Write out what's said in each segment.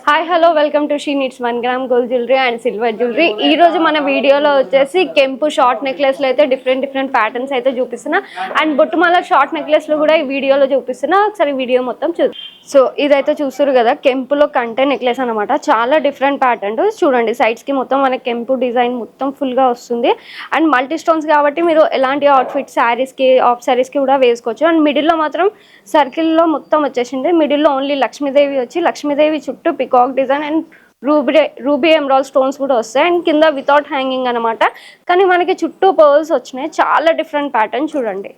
Hi hello welcome to she needs 1 gram gold jewellery and silver jewellery. ఈ రోజు మన వీడియోలో వచ్చేసి కెంపు షార్ట్ నెక్లెస్లు అయితే డిఫరెంట్ ప్యాటర్న్స్ అయితే చూపిస్తున్నా అండ్ బొట్టుమాల షార్ట్ నెక్లెస్లు కూడా ఈ వీడియోలో చూపిస్తున్నా. ఒకసారి వీడియో మొత్తం సో ఇదైతే చూస్తారు కదా, కెంపులో కంటే నెక్లెస్ అనమాట. చాలా డిఫరెంట్ ప్యాటర్న్ చూడండి. సైడ్స్కి మొత్తం మనకి కెంపు డిజైన్ మొత్తం ఫుల్గా వస్తుంది అండ్ మల్టీ స్టోన్స్ కాబట్టి మీరు ఎలాంటి అవుట్ఫిట్ శారీస్కి ఆఫ్ శారీస్కి కూడా వేసుకోవచ్చు. అండ్ మిడిల్లో మాత్రం సర్కిల్లో మొత్తం వచ్చేసింది. మిడిల్లో ఓన్లీ లక్ష్మీదేవి వచ్చి లక్ష్మీదేవి చుట్టూ peacock design and ruby emerald stones కూడా వస్తాయి అండ్ కింద వితౌట్ హ్యాంగింగ్ అనమాట. కానీ మనకి చుట్టూ పర్ల్స్ వచ్చినాయి. చాలా డిఫరెంట్ ప్యాటర్న్ చూడండి.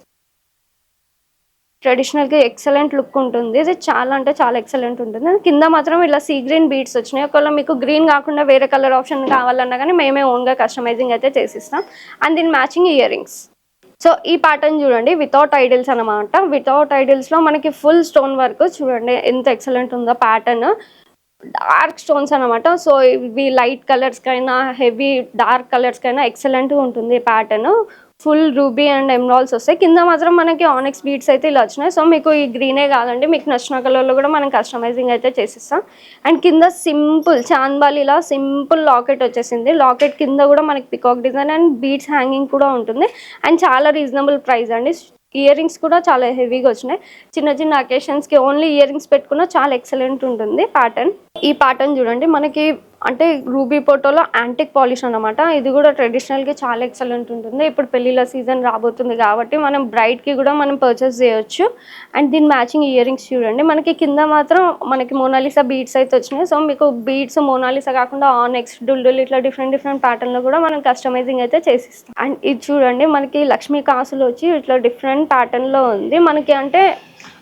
ట్రెడిషనల్గా ఎక్సలెంట్ లుక్ ఉంటుంది. ఇది చాలా అంటే చాలా ఎక్సలెంట్ ఉంటుంది. కింద మాత్రం ఇలా సీ గ్రీన్ బీడ్స్ వచ్చినాయి. ఒకవేళ మీకు గ్రీన్ కాకుండా వేరే కలర్ ఆప్షన్ కావాలన్నా కానీ మేమే ఓన్గా కస్టమైజింగ్ అయితే చేసిస్తాం. అండ్ దీని మ్యాచింగ్ ఇయర్ రింగ్స్. సో ఈ ప్యాటర్న్ చూడండి, వితౌట్ ఐడిల్స్ అనమాట. వితౌట్ ఐడిల్స్లో మనకి ఫుల్ స్టోన్ వర్క్ చూడండి ఎంత ఎక్సలెంట్ ఉందో ప్యాటర్న్. డార్క్ స్టోన్స్ అనమాట. సో ఇవి లైట్ కలర్స్కైనా హెవీ డార్క్ కలర్స్కైనా ఎక్సలెంట్గా ఉంటుంది pattern. Full ruby and emeralds వస్తాయి. కింద మాత్రం మనకి ఆనిక్స్ బీడ్స్ అయితే ఇలా వచ్చినాయి. సో మీకు ఈ గ్రీనే కాదండి, మీకు నచ్చిన కలర్లో కూడా మనం కస్టమైజింగ్ అయితే చేసిస్తాం. అండ్ కింద సింపుల్ చాంద్బాలి ఇలా సింపుల్ లాకెట్ వచ్చేసింది. లాకెట్ కింద కూడా మనకి peacock design and beads hanging కూడా ఉంటుంది. అండ్ చాలా రీజనబుల్ ప్రైస్ అండి. ఇయర్ రింగ్స్ కూడా చాలా హెవీగా వచ్చినాయి. చిన్న చిన్న అకేషన్స్కి ఓన్లీ ఇయర్ రింగ్స్ పెట్టుకున్నా చాలా ఎక్సలెంట్ ఉంటుంది ప్యాటర్న్. ఈ ప్యాటర్న్ చూడండి, మనకి అంటే రూబీ పోటోలో యాంటిక్ పాలిష్ అనమాట. ఇది కూడా ట్రెడిషనల్గా చాలా ఎక్సలెంట్ ఉంటుంది. ఇప్పుడు పెళ్ళిళ్ళ సీజన్ రాబోతుంది కాబట్టి మనం బ్రైడ్కి కూడా మనం పర్చేస్ చేయొచ్చు. అండ్ దీని మ్యాచింగ్ ఇయర్ రింగ్స్ చూడండి, మనకి కింద మాత్రం మనకి మోనాలిసా బీడ్స్ అయితే వచ్చినాయి. సో మీకు బీడ్స్ మోనాలిసా కాకుండా ఆనెక్స్ డుల్ ఇట్లా డిఫరెంట్ ప్యాటర్న్లో కూడా మనం కస్టమైజింగ్ అయితే చేసిస్తాం. అండ్ ఇది చూడండి, మనకి లక్ష్మీ కాసులు వచ్చి ఇట్లా డిఫరెంట్ ప్యాటర్న్లో ఉంది. మనకి అంటే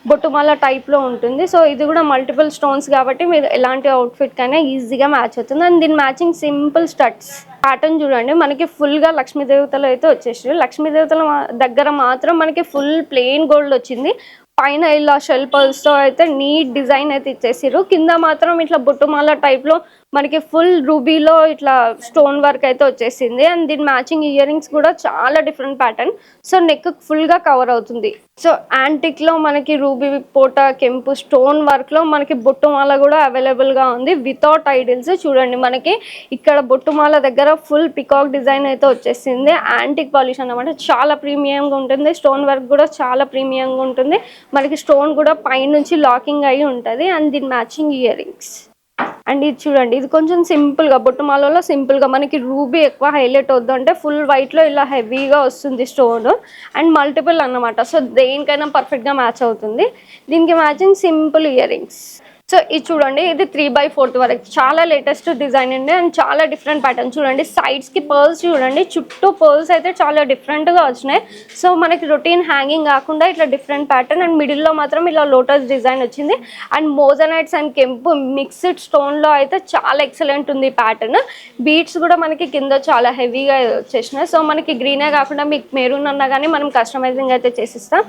బొట్టుమాల టైప్లో ఉంటుంది. సో ఇది కూడా మల్టిపుల్ స్టోన్స్ కాబట్టి మీరు ఎలాంటి అవుట్ఫిట్ కైనా ఈజీగా మ్యాచ్ అవుతుంది. అండ్ దీని మ్యాచింగ్ సింపుల్ స్టడ్స్ ప్యాటర్న్ చూడండి, మనకి ఫుల్గా లక్ష్మీ దేవతలు అయితే వచ్చేసారు. లక్ష్మీ దేవతల దగ్గర మాత్రం మనకి ఫుల్ ప్లెయిన్ గోల్డ్ వచ్చింది. పైన ఇలా షెల్ పర్ల్స్తో అయితే నీట్ డిజైన్ అయితే ఇచ్చేసారు. కింద మాత్రం ఇట్లా బొట్టుమాల టైప్లో మనకి ఫుల్ రూబీలో ఇట్లా స్టోన్ వర్క్ అయితే వచ్చేసింది. అండ్ దీని మ్యాచింగ్ ఇయర్ రింగ్స్ కూడా చాలా డిఫరెంట్ ప్యాటర్న్. సో నెక్ ఫుల్గా కవర్ అవుతుంది. సో యాంటిక్లో మనకి రూబీ పోటా కెంపు స్టోన్ వర్క్లో మనకి బొట్టుమాల కూడా అవైలబుల్గా ఉంది వితౌట్ ఐడిల్స్. చూడండి, మనకి ఇక్కడ బొట్టుమాల దగ్గర ఫుల్ పికాక్ డిజైన్ అయితే వచ్చేసింది. యాంటిక్ పాలిష్ అన్నమాట. చాలా ప్రీమియంగా ఉంటుంది. స్టోన్ వర్క్ కూడా చాలా ప్రీమియంగా ఉంటుంది. మనకి స్టోన్ కూడా పైనుంచి లాకింగ్ అయి ఉంటుంది. అండ్ దీని మ్యాచింగ్ ఇయర్ రింగ్స్. అండ్ ఇది చూడండి, ఇది కొంచెం సింపుల్గా బొట్టుమాలలో సింపుల్గా మనకి రూబీ ఎక్కువ హైలైట్ వద్దు అంటే ఫుల్ వైట్లో ఇలా హెవీగా వస్తుంది స్టోన్ అండ్ మల్టిపుల్ అన్నమాట. సో దేనికైనా పర్ఫెక్ట్గా మ్యాచ్ అవుతుంది. దీనికి matching simple ear rings. So ఇది చూడండి, ఇది 3/4 వరకు చాలా లేటెస్ట్ డిజైన్ అండి అండ్ చాలా డిఫరెంట్ ప్యాటర్న్. చూడండి సైడ్స్కి పర్ల్స్ చూడండి, చుట్టూ పర్ల్స్ అయితే చాలా డిఫరెంట్గా వచ్చినాయి. సో మనకి రొటీన్ హ్యాంగింగ్ కాకుండా ఇట్లా డిఫరెంట్ ప్యాటర్న్ అండ్ మిడిల్లో మాత్రం ఇలా లోటస్ డిజైన్ వచ్చింది. అండ్ మోజనైట్స్ అండ్ కెంపు మిక్స్డ్ స్టోన్లో అయితే చాలా ఎక్సలెంట్ ఉంది ప్యాటర్న్. బీడ్స్ కూడా మనకి కింద చాలా హెవీగా వచ్చేసినాయి. సో మనకి గ్రీనే కాకుండా మీకు మెరూన్ అన్నా కానీ మనం కస్టమైజింగ్ అయితే చేసిస్తాం.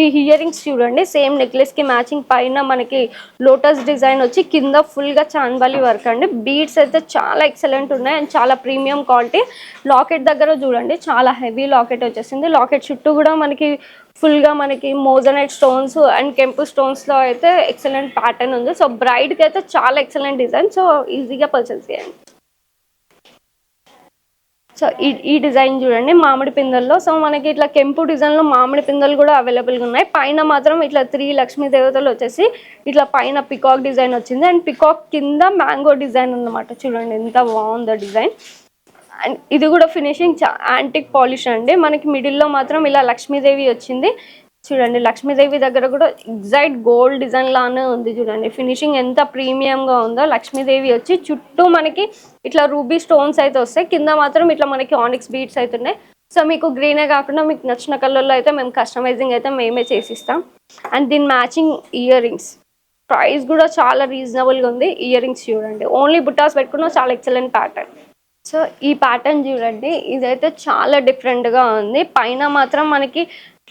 ఈ ఇయర్ రింగ్స్ చూడండి, సేమ్ నెక్లెస్కి మ్యాచింగ్ పైన మనకి లోటస్ డిజైన్ వచ్చి కింద ఫుల్గా చాంద్బాలి వర్క్ అండి. బీడ్స్ అయితే చాలా ఎక్సలెంట్ ఉన్నాయి అండ్ చాలా ప్రీమియం క్వాలిటీ. లాకెట్ దగ్గర చూడండి, చాలా హెవీ లాకెట్ వచ్చేసింది. లాకెట్ చుట్టూ కూడా మనకి ఫుల్గా మనకి మోజనైట్ స్టోన్స్ అండ్ కెంపు స్టోన్స్లో అయితే ఎక్సలెంట్ ప్యాటర్న్ ఉంది. సో బ్రైడ్కి అయితే చాలా ఎక్సలెంట్ డిజైన్. సో ఈజీగా పర్చేస్ చేయండి. సో ఈ డిజైన్ చూడండి, మామిడి పిందల్లో. సో మనకి ఇట్లా కెంపు డిజైన్లో మామిడి పిందలు కూడా అవైలబుల్గా ఉన్నాయి. పైన మాత్రం ఇట్లా 3 లక్ష్మీ దేవతలు వచ్చేసి ఇట్లా పైన పికాక్ డిజైన్ వచ్చింది అండ్ పికాక్ కింద మ్యాంగో డిజైన్ అన్నమాట. చూడండి ఎంత బాగుందో డిజైన్. అండ్ ఇది కూడా ఫినిషింగ్ యాంటిక్ పాలిష్ అండి. మనకి మిడిల్లో మాత్రం ఇలా లక్ష్మీదేవి వచ్చింది. చూడండి లక్ష్మీదేవి దగ్గర కూడా ఎగ్జాక్ట్ గోల్డ్ డిజైన్ లానే ఉంది. చూడండి ఫినిషింగ్ ఎంత ప్రీమియంగా ఉందో. లక్ష్మీదేవి వచ్చి చుట్టూ మనకి ఇట్లా రూబీ స్టోన్స్ అయితే వస్తాయి. కింద మాత్రం ఇట్లా మనకి ఆనిక్స్ బీడ్స్ అయితే ఉన్నాయి. సో మీకు గ్రీనే కాకుండా మీకు నచ్చిన కలర్లో అయితే మేము కస్టమైజింగ్ అయితే మేమే చేసిస్తాం. అండ్ దీని మ్యాచింగ్ ఇయర్ రింగ్స్ ప్రైస్ కూడా చాలా రీజనబుల్గా ఉంది. ఇయర్ రింగ్స్ చూడండి, ఓన్లీ బుట్టాస్ పెట్టుకున్న చాలా ఎక్సలెంట్ ప్యాటర్న్. సో ఈ ప్యాటర్న్ చూడండి, ఇదైతే చాలా డిఫరెంట్గా ఉంది. పైన మాత్రం మనకి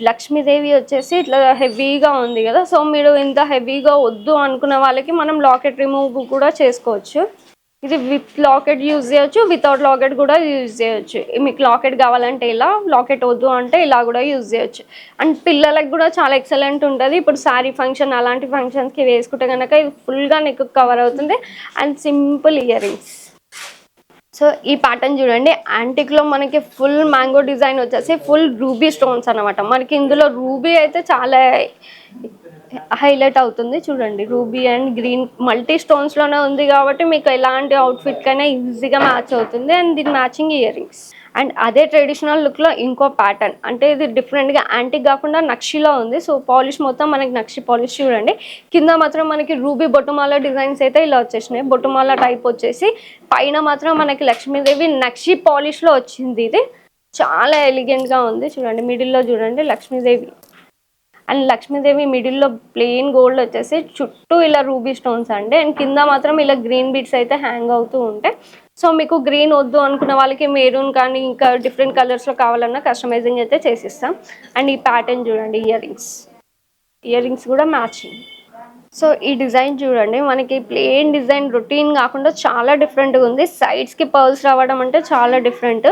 లక్ష్మీదేవి వచ్చేసి ఇట్లా హెవీగా ఉంది కదా. సో మీరు ఇంత హెవీగా వద్దు అనుకున్న వాళ్ళకి మనం లాకెట్ రిమూవ్ కూడా చేసుకోవచ్చు. ఇది విత్ లాకెట్ యూజ్ చేయొచ్చు, వితౌట్ లాకెట్ కూడా యూజ్ చేయొచ్చు. మీకు లాకెట్ కావాలంటే ఇలా, లాకెట్ వద్దు అంటే ఇలా కూడా యూజ్ చేయొచ్చు. అండ్ పిల్లలకి కూడా చాలా ఎక్సలెంట్ ఉంటుంది. ఇప్పుడు శారీ ఫంక్షన్ అలాంటి ఫంక్షన్స్కి వేసుకుంటే కనుక ఇది ఫుల్గా నెక్ కవర్ అవుతుంది. And simple ear rings. So ఈ ప్యాటర్న్ చూడండి, యాంటిక్లో మనకి ఫుల్ మ్యాంగో డిజైన్ వచ్చేసి ఫుల్ రూబీ స్టోన్స్ అనమాట. మనకి ఇందులో రూబీ అయితే చాలా హైలైట్ అవుతుంది. చూడండి, రూబీ అండ్ గ్రీన్ మల్టీ స్టోన్స్లోనే ఉంది కాబట్టి మీకు ఎలాంటి అవుట్ఫిట్కైనా ఈజీగా మ్యాచ్ అవుతుంది. అండ్ దీని మ్యాచింగ్ ఇయర్ రింగ్స్. అండ్ అదే ట్రెడిషనల్ లుక్లో ఇంకో ప్యాటర్న్, అంటే ఇది డిఫరెంట్గా యాంటిక్ కాకుండా నక్షిలో ఉంది. సో పాలిష్ మొత్తం మనకి నక్షి పాలిష్ చూడండి. కింద మాత్రం మనకి రూబీ బొట్టుమాల డిజైన్స్ అయితే ఇలా వచ్చేసినాయి. బొట్టుమాల టైప్ వచ్చేసి పైన మాత్రం మనకి లక్ష్మీదేవి నక్షి పాలిష్లో వచ్చింది. ఇది చాలా ఎలిగెంట్గా ఉంది. చూడండి, మిడిల్లో చూడండి లక్ష్మీదేవి. అండ్ లక్ష్మీదేవి మిడిల్లో ప్లెయిన్ గోల్డ్ వచ్చేసి చుట్టూ ఇలా రూబీ స్టోన్స్ అండి. అండ్ కింద మాత్రం ఇలా గ్రీన్ బీడ్స్ అయితే హ్యాంగ్ అవుతూ ఉంటాయి. సో మీకు గ్రీన్ వద్దు అనుకున్న వాళ్ళకి మెరూన్ కానీ ఇంకా డిఫరెంట్ కలర్స్లో కావాలన్నా కస్టమైజింగ్ అయితే చేసిస్తాం. అండ్ ఈ ప్యాటర్న్ చూడండి, ఇయర్ రింగ్స్ కూడా మ్యాచింగ్. సో ఈ డిజైన్ చూడండి, మనకి ప్లెయిన్ డిజైన్ రొటీన్ కాకుండా చాలా డిఫరెంట్గా ఉంది. సైడ్స్కి పర్ల్స్ రావడం అంటే చాలా డిఫరెంట్,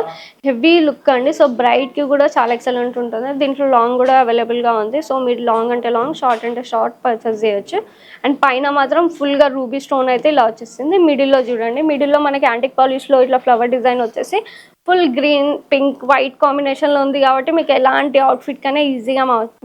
హెవీ లుక్ అండి. సో బ్రైట్కి కూడా చాలా ఎక్సలెంట్ ఉంటుంది. దీంట్లో లాంగ్ కూడా అవైలబుల్గా ఉంది. సో మీరు లాంగ్ అంటే లాంగ్, షార్ట్ అంటే షార్ట్ పర్చేస్ చేయొచ్చు. అండ్ పైన మాత్రం ఫుల్గా రూబీ స్టోన్ అయితే ఇలా వచ్చేసింది. మిడిల్లో చూడండి, మిడిల్లో మనకి యాంటిక్ పాలిష్లో ఇట్లా ఫ్లవర్ డిజైన్ వచ్చేసి ఫుల్ గ్రీన్ పింక్ వైట్ కాంబినేషన్లో ఉంది కాబట్టి మీకు ఎలాంటి అవుట్ఫిట్ కన్నా ఈజీగా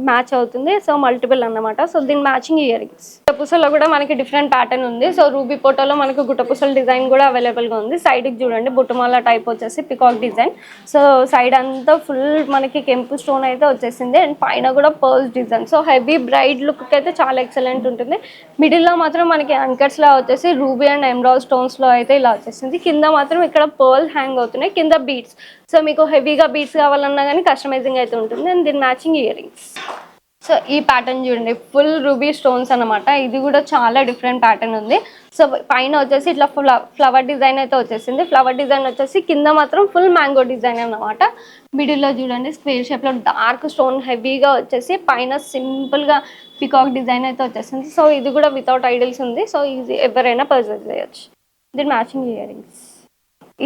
మ్యాచ్ అవుతుంది. సో మల్టిపుల్ అన్నమాట. సో దీని మ్యాచింగ్ ఇయర్ రింగ్స్. గుట్టపూసలో కూడా మనకి డిఫరెంట్ ప్యాటర్న్ ఉంది. సో రూబీ పోటోలో మనకు గుట్టపూసల డిజైన్ కూడా అవైలబుల్గా ఉంది. సైడ్కి చూడండి, బుట్టుమాల టైప్ వచ్చేసి పికాక్ డిజైన్. సో సైడ్ అంతా ఫుల్ మనకి కెంపు స్టోన్ అయితే వచ్చేసింది. అండ్ పైన కూడా pearls design. So heavy bright look అయితే చాలా ఎక్సలెంట్ ఉంటుంది. మిడిల్లో మాత్రం మనకి అన్కట్స్లా వచ్చేసి రూబీ అండ్ ఎమరాల్డ్ స్టోన్స్లో అయితే ఇలా వచ్చేసింది. కింద మాత్రం ఇక్కడ పర్ల్ హ్యాంగ్ అవుతున్నాయి, కింద బీడ్స్. సో మీకు హెవీగా బీడ్స్ కావాలన్నా కానీ కస్టమైజింగ్ అయితే ఉంటుంది. అండ్ దీని మ్యాచింగ్ ఇయర్ రింగ్స్. సో ఈ ప్యాటర్న్ చూడండి, ఫుల్ రూబీ స్టోన్స్ అనమాట. ఇది కూడా చాలా డిఫరెంట్ ప్యాటర్న్ ఉంది. సో పైన వచ్చేసి ఇట్లా ఫ్లవర్ డిజైన్ అయితే వచ్చేసింది. ఫ్లవర్ డిజైన్ వచ్చేసి కింద మాత్రం ఫుల్ మ్యాంగో డిజైన్ అనమాట. మిడిల్లో చూడండి స్క్వేర్ షేప్లో డార్క్ స్టోన్ హెవీగా వచ్చేసి పైన సింపుల్గా పికాక్ డిజైన్ అయితే వచ్చేసింది. సో ఇది కూడా వితౌట్ ఐడల్స్ ఉంది. సో ఇది ఎవరైనా పర్చేస్ చేయొచ్చు. దీని మ్యాచింగ్ ఇయర్ రింగ్స్.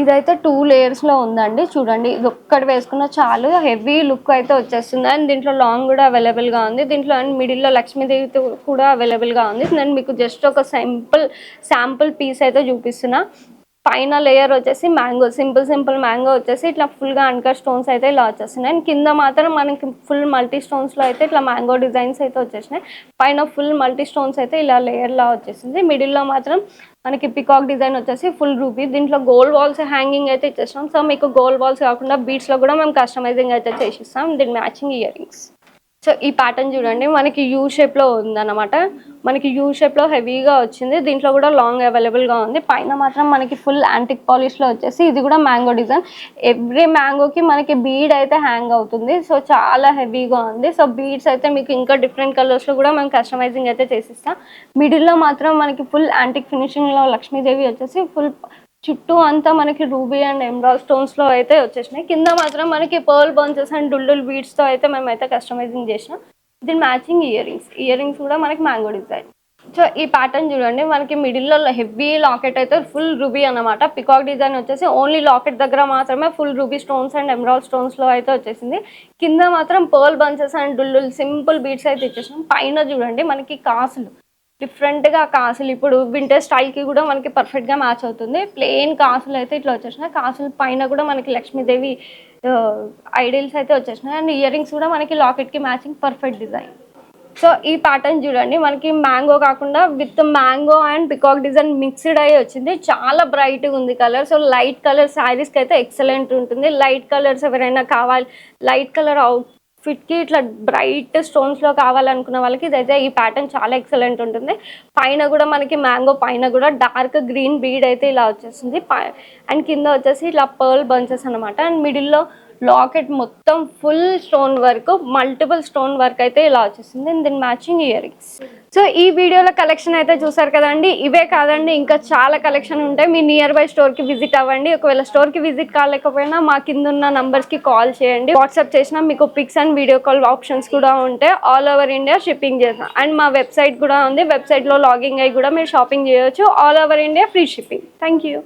ఇదైతే 2 లేయర్స్లో ఉందండి. చూడండి, ఇది ఒక్కటి వేసుకున్న చాలు, హెవీ లుక్ అయితే వచ్చేస్తుంది. అండ్ దీంట్లో లాంగ్ కూడా అవైలబుల్గా ఉంది. దీంట్లో అండ్ మిడిల్లో లక్ష్మీదేవి కూడా అవైలబుల్గా ఉంది. నేను మీకు జస్ట్ ఒక శాంపుల్ పీస్ అయితే చూపిస్తున్నా. పైన లేయర్ వచ్చేసి మ్యాంగో, సింపుల్ మ్యాంగో వచ్చేసి ఇట్లా ఫుల్గా అన్కట్ స్టోన్స్ అయితే ఇలా వచ్చేస్తున్నాయి. అండ్ కింద మాత్రం మనకి ఫుల్ మల్టీ స్టోన్స్లో అయితే ఇట్లా మ్యాంగో డిజైన్స్ అయితే వచ్చేసినాయి. పైన ఫుల్ మల్టీ స్టోన్స్ అయితే ఇలా లేయర్లా వచ్చేసింది. మిడిల్లో మాత్రం మనకి పికాక్ డిజైన్ వచ్చేసి ఫుల్ రూబీ. దీంట్లో గోల్డ్ వాల్స్ హ్యాంగింగ్ అయితే ఇచ్చేస్తాం. సో మీకు గోల్డ్ వాల్స్ కాకుండా బీట్స్లో కూడా మేము కస్టమైజింగ్ అయితే చేసిస్తాం. దీని మ్యాచింగ్ ఇయర్ రింగ్స్. సో ఈ ప్యాటర్న్ చూడండి, మనకి యూ షేప్లో ఉందన్నమాట. మనకి యూ షేప్లో హెవీగా వచ్చింది. దీంట్లో కూడా లాంగ్ అవైలబుల్గా ఉంది. పైన మాత్రం మనకి ఫుల్ యాంటిక్ పాలిష్లో వచ్చేసి ఇది కూడా మ్యాంగో డిజైన్. ఎవ్రీ మ్యాంగోకి మనకి బీడ్ అయితే హ్యాంగ్ అవుతుంది. సో చాలా హెవీగా ఉంది. సో బీడ్స్ అయితే మీకు ఇంకా డిఫరెంట్ కలర్స్లో కూడా మేము కస్టమైజింగ్ అయితే చేసిస్తాం. మిడిల్లో మాత్రం మనకి ఫుల్ యాంటిక్ ఫినిషింగ్లో లక్ష్మీదేవి వచ్చేసి ఫుల్ చుట్టూ అంతా మనకి రూబీ అండ్ ఎమరాల్డ్ స్టోన్స్లో అయితే వచ్చేసినాయి. కింద మాత్రం మనకి పర్ల్ బంచెస్ అండ్ డుల్డుల్ బీడ్స్తో అయితే మేమైతే కస్టమైజింగ్ చేసినాం. దీని మ్యాచింగ్ ఇయర్ రింగ్స్ కూడా మనకి మ్యాంగో డిజైన్. సో ఈ ప్యాటర్న్ చూడండి, మనకి మిడిల్లో హెవీ లాకెట్ అయితే ఫుల్ రూబీ అనమాట. పికాక్ డిజైన్ వచ్చేసి ఓన్లీ లాకెట్ దగ్గర మాత్రమే full ruby stones and emerald స్టోన్స్లో అయితే వచ్చేసింది. కింద మాత్రం పర్ల్ బంచెస్ అండ్ డుల్డుల్ సింపుల్ బీడ్స్ అయితే ఇచ్చేసినాం. పైన చూడండి మనకి కాసులు, డిఫరెంట్గా కాసులు ఇప్పుడు వింటర్ స్టైల్కి కూడా మనకి పర్ఫెక్ట్గా మ్యాచ్ అవుతుంది. ప్లెయిన్ కాసులు అయితే ఇట్లా వచ్చేసినాయి. కాసులు పైన కూడా మనకి లక్ష్మీదేవి ఐడియల్స్ అయితే వచ్చేసినాయి. అండ్ ఇయర్ రింగ్స్ కూడా మనకి లాకెట్కి మ్యాచింగ్ పర్ఫెక్ట్ డిజైన్. సో ఈ ప్యాటర్న్ చూడండి, మనకి మ్యాంగో కాకుండా with mango and peacock design mixed అయ్యి వచ్చింది. చాలా బ్రైట్గా ఉంది కలర్. సో లైట్ కలర్ శారీస్కి అయితే ఎక్సలెంట్ ఉంటుంది. లైట్ కలర్స్ ఎవరైనా కావాలి, లైట్ కలర్ ఫిట్కి ఇట్లా బ్రైట్ స్టోన్స్లో కావాలనుకున్న వాళ్ళకి ఇదైతే ఈ ప్యాటర్న్ చాలా ఎక్సలెంట్ ఉంటుంది. పైన కూడా మనకి మ్యాంగో పైన కూడా డార్క్ గ్రీన్ బీడ్ అయితే ఇలా వచ్చేసింది. అండ్ కింద వచ్చేసి ఇట్లా పర్ల్ బంచెస్ అనమాట. అండ్ మిడిల్లో లాకెట్ మొత్తం full stone work, multiple stone work అయితే ఇలా వచ్చేసింది. దీని మ్యాచింగ్ ఇయర్ రింగ్స్. సో ఈ వీడియోలో కలెక్షన్ అయితే చూసారు కదండి. ఇవే కాదండి, ఇంకా చాలా కలెక్షన్ ఉంటాయి. మీ నియర్ బై స్టోర్కి విజిట్ అవ్వండి. ఒకవేళ స్టోర్కి విజిట్ కాలేకపోయినా మా కింద ఉన్న నంబర్స్కి కాల్ చేయండి. వాట్సాప్ చేసినా మీకు pics and video call options కూడా ఉంటాయి. ఆల్ ఓవర్ ఇండియా షిప్పింగ్ చేస్తాం. అండ్ మా వెబ్సైట్ కూడా ఉంది. వెబ్సైట్లో లాగిన్ అయ్యి కూడా మీరు షాపింగ్ చేయొచ్చు. All over India free shipping. Thank you.